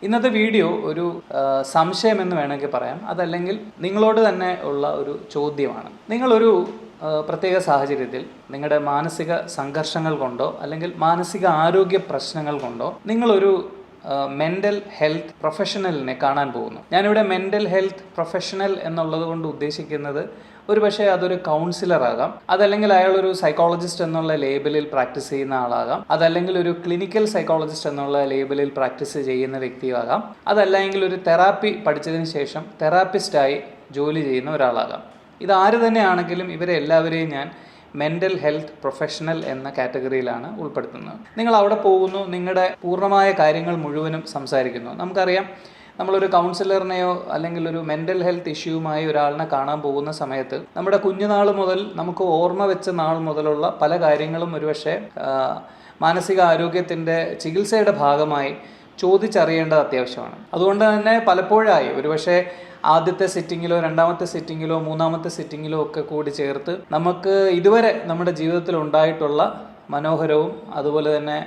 ഇന്നത്തെ വീഡിയോ ഒരു സംശയമെന്ന് വേണമെങ്കിൽ പറയാം, അതല്ലെങ്കിൽ നിങ്ങളോട് തന്നെ ഉള്ള ഒരു ചോദ്യമാണ്. നിങ്ങളൊരു പ്രത്യേക സാഹചര്യത്തിൽ നിങ്ങളുടെ മാനസിക സംഘർഷങ്ങൾ കൊണ്ടോ അല്ലെങ്കിൽ മാനസിക ആരോഗ്യ പ്രശ്നങ്ങൾ കൊണ്ടോ നിങ്ങളൊരു മെൻ്റൽ ഹെൽത്ത് പ്രൊഫഷണലിനെ കാണാൻ പോകുന്നു. ഞാനിവിടെ മെൻ്റൽ ഹെൽത്ത് പ്രൊഫഷണൽ എന്നുള്ളത് കൊണ്ട് ഉദ്ദേശിക്കുന്നത് ഒരു പക്ഷേ അതൊരു കൗൺസിലർ ആകാം, അതല്ലെങ്കിൽ അയാളൊരു സൈക്കോളജിസ്റ്റ് എന്നുള്ള ലേബലിൽ പ്രാക്ടീസ് ചെയ്യുന്ന ആളാകാം, അതല്ലെങ്കിൽ ഒരു ക്ലിനിക്കൽ സൈക്കോളജിസ്റ്റ് എന്നുള്ള ലേബലിൽ പ്രാക്ടീസ് ചെയ്യുന്ന വ്യക്തിയാകാം, അതല്ലെങ്കിൽ ഒരു തെറാപ്പി പഠിച്ചതിന് ശേഷം തെറാപ്പിസ്റ്റായി ജോലി ചെയ്യുന്ന ഒരാളാകാം. ഇതാര് തന്നെയാണെങ്കിലും ഇവരെ എല്ലാവരെയും ഞാൻ മെൻ്റൽ ഹെൽത്ത് പ്രൊഫഷണൽ എന്ന കാറ്റഗറിയിലാണ് ഉൾപ്പെടുത്തുന്നത്. നിങ്ങൾ അവിടെ പോകുന്നു, നിങ്ങളുടെ പൂർണ്ണമായ കാര്യങ്ങൾ മുഴുവനും സംസാരിക്കുന്നു. നമുക്കറിയാം, നമ്മളൊരു കൗൺസിലറിനെയോ അല്ലെങ്കിൽ ഒരു മെൻ്റൽ ഹെൽത്ത് ഇഷ്യൂവുമായി ഒരാളിനെ കാണാൻ പോകുന്ന സമയത്ത് നമ്മുടെ കുഞ്ഞുനാൾ മുതൽ നമുക്ക് ഓർമ്മ വെച്ച നാൾ മുതലുള്ള പല കാര്യങ്ങളും ഒരുപക്ഷെ മാനസിക ആരോഗ്യത്തിൻ്റെ ചികിത്സയുടെ ഭാഗമായി ചോദിച്ചറിയേണ്ടത് അത്യാവശ്യമാണ്. അതുകൊണ്ട് തന്നെ പലപ്പോഴായി ഒരുപക്ഷെ ആദ്യത്തെ സിറ്റിങ്ങിലോ രണ്ടാമത്തെ സിറ്റിങ്ങിലോ മൂന്നാമത്തെ സിറ്റിങ്ങിലോ ഒക്കെ കൂടി ചേർത്ത് നമുക്ക് ഇതുവരെ നമ്മുടെ ജീവിതത്തിൽ ഉണ്ടായിട്ടുള്ള മനോഹരവും അതുപോലെ തന്നെ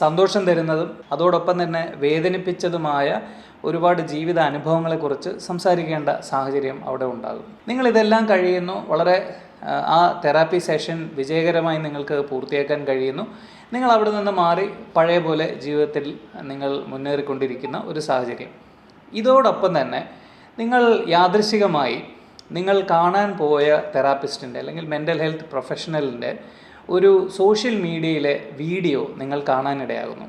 സന്തോഷം തരുന്നതും അതോടൊപ്പം തന്നെ വേദനിപ്പിച്ചതുമായ ഒരുപാട് ജീവിത അനുഭവങ്ങളെക്കുറിച്ച് സംസാരിക്കേണ്ട സാഹചര്യം അവിടെ ഉണ്ടാകും. നിങ്ങളിതെല്ലാം കഴിയുന്നു, വളരെ ആ തെറാപ്പി സെഷൻ വിജയകരമായി നിങ്ങൾക്ക് പൂർത്തിയാക്കാൻ കഴിയുന്നു. നിങ്ങൾ അവിടെ നിന്ന് മാറി പഴയ പോലെ ജീവിതത്തിൽ നിങ്ങൾ മുന്നേറിക്കൊണ്ടിരിക്കുന്ന ഒരു സാഹചര്യം. ഇതോടൊപ്പം തന്നെ നിങ്ങൾ യാദൃശ്ചികമായി നിങ്ങൾ കാണാൻ പോയ തെറാപ്പിസ്റ്റിൻ്റെ അല്ലെങ്കിൽ മെൻ്റൽ ഹെൽത്ത് പ്രൊഫഷണലിൻ്റെ ഒരു സോഷ്യൽ മീഡിയയിലെ വീഡിയോ നിങ്ങൾ കാണാനിടയാകുന്നു.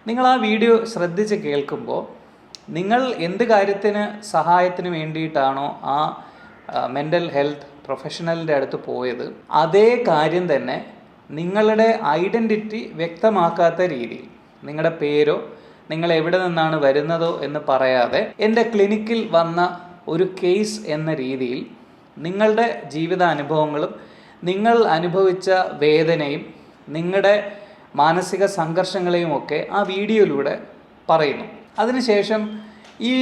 നിങ്ങൾ ആ വീഡിയോ ശ്രദ്ധിച്ച് കേൾക്കുമ്പോൾ നിങ്ങൾ എന്ത് കാര്യത്തിന് സഹായത്തിന് വേണ്ടിയിട്ടാണോ ആ മെൻ്റൽ ഹെൽത്ത് പ്രൊഫഷണലിൻ്റെ അടുത്ത് പോയത്, അതേ കാര്യം തന്നെ നിങ്ങളുടെ ഐഡൻറ്റിറ്റി വ്യക്തമാക്കാത്ത രീതിയിൽ നിങ്ങളുടെ പേരോ നിങ്ങൾ എവിടെ നിന്നാണ് വരുന്നതോ എന്ന് പറയാതെ എൻ്റെ ക്ലിനിക്കിൽ വന്ന ഒരു കേസ് എന്ന രീതിയിൽ നിങ്ങളുടെ ജീവിതാനുഭവങ്ങളും നിങ്ങൾ അനുഭവിച്ച വേദനയും നിങ്ങളുടെ മാനസിക സംഘർഷങ്ങളെയും ഒക്കെ ആ വീഡിയോയിലൂടെ പറയുന്നു. അതിനുശേഷം ഈ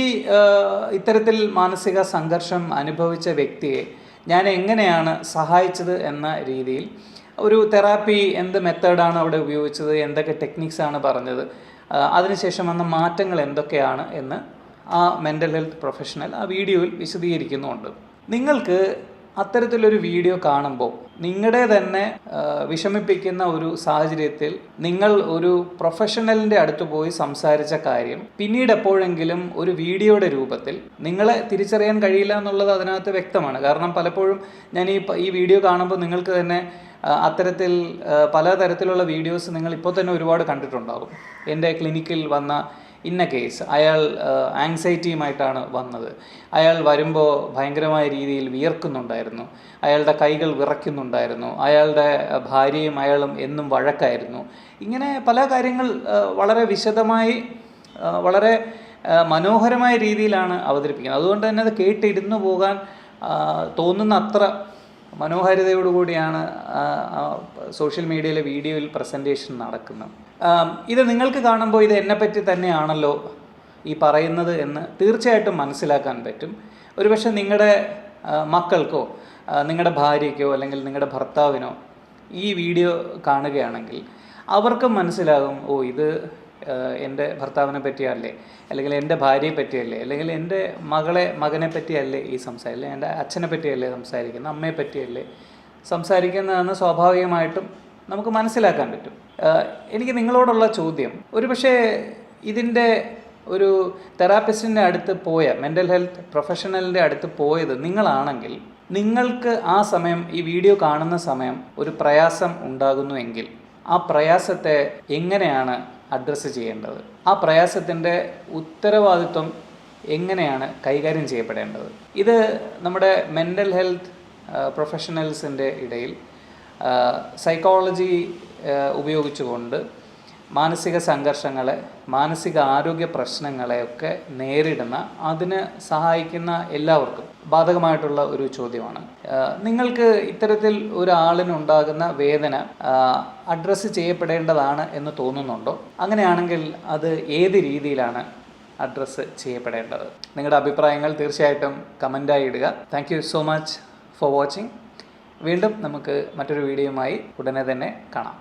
ഇത്തരത്തിൽ മാനസിക സംഘർഷം അനുഭവിച്ച വ്യക്തിയെ ഞാൻ എങ്ങനെയാണ് സഹായിച്ചത് എന്ന രീതിയിൽ ഒരു തെറാപ്പി എന്ത് മെത്തേഡാണ് അവിടെ ഉപയോഗിച്ചത്, എന്തൊക്കെ ടെക്നിക്സാണ് പറഞ്ഞത്, അതിനുശേഷം വന്ന മാറ്റങ്ങൾ എന്തൊക്കെയാണ് എന്ന് ആ മെൻ്റൽ ഹെൽത്ത് പ്രൊഫഷണൽ ആ വീഡിയോയിൽ വിശദീകരിക്കുന്നുമുണ്ട്. നിങ്ങൾക്ക് അത്തരത്തിലൊരു വീഡിയോ കാണുമ്പോൾ നിങ്ങളുടെ തന്നെ വിഷമിപ്പിക്കുന്ന ഒരു സാഹചര്യത്തിൽ നിങ്ങൾ ഒരു പ്രൊഫഷണലിൻ്റെ അടുത്ത് പോയി സംസാരിച്ച കാര്യം പിന്നീട് എപ്പോഴെങ്കിലും ഒരു വീഡിയോയുടെ രൂപത്തിൽ നിങ്ങളെ തിരിച്ചറിയാൻ കഴിയില്ല എന്നുള്ളത് അതിനകത്ത് വ്യക്തമാണ്. കാരണം പലപ്പോഴും ഞാൻ ഈ വീഡിയോ കാണുമ്പോൾ നിങ്ങൾക്ക് തന്നെ അത്തരത്തിൽ പലതരത്തിലുള്ള വീഡിയോസ് നിങ്ങൾ ഇപ്പോൾ തന്നെ ഒരുപാട് കണ്ടിട്ടുണ്ടാകും. എൻ്റെ ക്ലിനിക്കിൽ വന്ന ഇന്ന കേസ്, അയാൾ ആങ്സൈറ്റിയുമായിട്ടാണ് വന്നത്, അയാൾ വരുമ്പോൾ ഭയങ്കരമായ രീതിയിൽ വിയർക്കുന്നുണ്ടായിരുന്നു, അയാളുടെ കൈകൾ വിറയ്ക്കുന്നുണ്ടായിരുന്നു, അയാളുടെ ഭാര്യയും അയാളും എന്നും വഴക്കായിരുന്നു. ഇങ്ങനെ പല കാര്യങ്ങൾ വളരെ വിശദമായി വളരെ മനോഹരമായ രീതിയിലാണ് അവതരിപ്പിക്കുന്നത്. അതുകൊണ്ട് തന്നെ അത് കേട്ടിരുന്നു പോകാൻ തോന്നുന്ന അത്ര മനോഹാരിതയോടുകൂടിയാണ് സോഷ്യൽ മീഡിയയിലെ വീഡിയോയിൽ പ്രസൻറ്റേഷൻ നടക്കുന്നത്. ഇത് നിങ്ങൾക്ക് കാണുമ്പോൾ ഇത് എന്നെപ്പറ്റി തന്നെയാണല്ലോ ഈ പറയുന്നത് എന്ന് തീർച്ചയായിട്ടും മനസ്സിലാക്കാൻ പറ്റും. ഒരുപക്ഷെ നിങ്ങളുടെ മക്കൾക്കോ നിങ്ങളുടെ ഭാര്യയ്ക്കോ അല്ലെങ്കിൽ നിങ്ങളുടെ ഭർത്താവിനോ ഈ വീഡിയോ കാണുകയാണെങ്കിൽ അവർക്കും മനസ്സിലാകും, ഓ ഇത് എൻ്റെ ഭർത്താവിനെ പറ്റിയല്ലേ, അല്ലെങ്കിൽ എൻ്റെ ഭാര്യയെ പറ്റിയല്ലേ, അല്ലെങ്കിൽ എൻ്റെ മകനെ പറ്റിയല്ലേ ഈ അല്ലെങ്കിൽ എൻ്റെ അച്ഛനെ പറ്റിയല്ലേ സംസാരിക്കുന്നത്, അമ്മയെ പറ്റിയല്ലേ സംസാരിക്കുന്നതെന്ന് സ്വാഭാവികമായിട്ടും നമുക്ക് മനസ്സിലാക്കാൻ പറ്റും. എനിക്ക് നിങ്ങളോടുള്ള ചോദ്യം, ഒരുപക്ഷെ ഇതിൻ്റെ ഒരു തെറാപ്പിസ്റ്റിൻ്റെ അടുത്ത് പോയ മെൻ്റൽ ഹെൽത്ത് പ്രൊഫഷണലിൻ്റെ അടുത്ത് പോയത് നിങ്ങളാണെങ്കിൽ നിങ്ങൾക്ക് ആ സമയം ഈ വീഡിയോ കാണുന്ന സമയം ഒരു പ്രയാസം ഉണ്ടാകുന്നുവെങ്കിൽ ആ പ്രയാസത്തെ എങ്ങനെയാണ് അഡ്രസ്സ് ചെയ്യേണ്ടത്, ആ പ്രയാസത്തിൻ്റെ ഉത്തരവാദിത്വം എങ്ങനെയാണ് കൈകാര്യം ചെയ്യപ്പെടേണ്ടത്, ഇത് നമ്മുടെ മെൻ്റൽ ഹെൽത്ത് പ്രൊഫഷണൽസിൻ്റെ ഇടയിൽ സൈക്കോളജി ഉപയോഗിച്ചുകൊണ്ട് മാനസിക സംഘർഷങ്ങളെ മാനസിക ആരോഗ്യ പ്രശ്നങ്ങളെയൊക്കെ നേരിടുന്ന അതിന് സഹായിക്കുന്ന എല്ലാവർക്കും ബാധകമായിട്ടുള്ള ഒരു ചോദ്യമാണ്. നിങ്ങൾക്ക് ഇത്തരത്തിൽ ഒരാളിനുണ്ടാകുന്ന വേദന അഡ്രസ്സ് ചെയ്യപ്പെടേണ്ടതാണ് എന്ന് തോന്നുന്നുണ്ടോ? അങ്ങനെയാണെങ്കിൽ അത് ഏത് രീതിയിലാണ് അഡ്രസ്സ് ചെയ്യപ്പെടേണ്ടത്? നിങ്ങളുടെ അഭിപ്രായങ്ങൾ തീർച്ചയായിട്ടും കമൻ്റായി ഇടുക. Thank you so much for watching. വീണ്ടും നമുക്ക് മറ്റൊരു വീഡിയോയുമായി ഉടനെ തന്നെ കാണാം.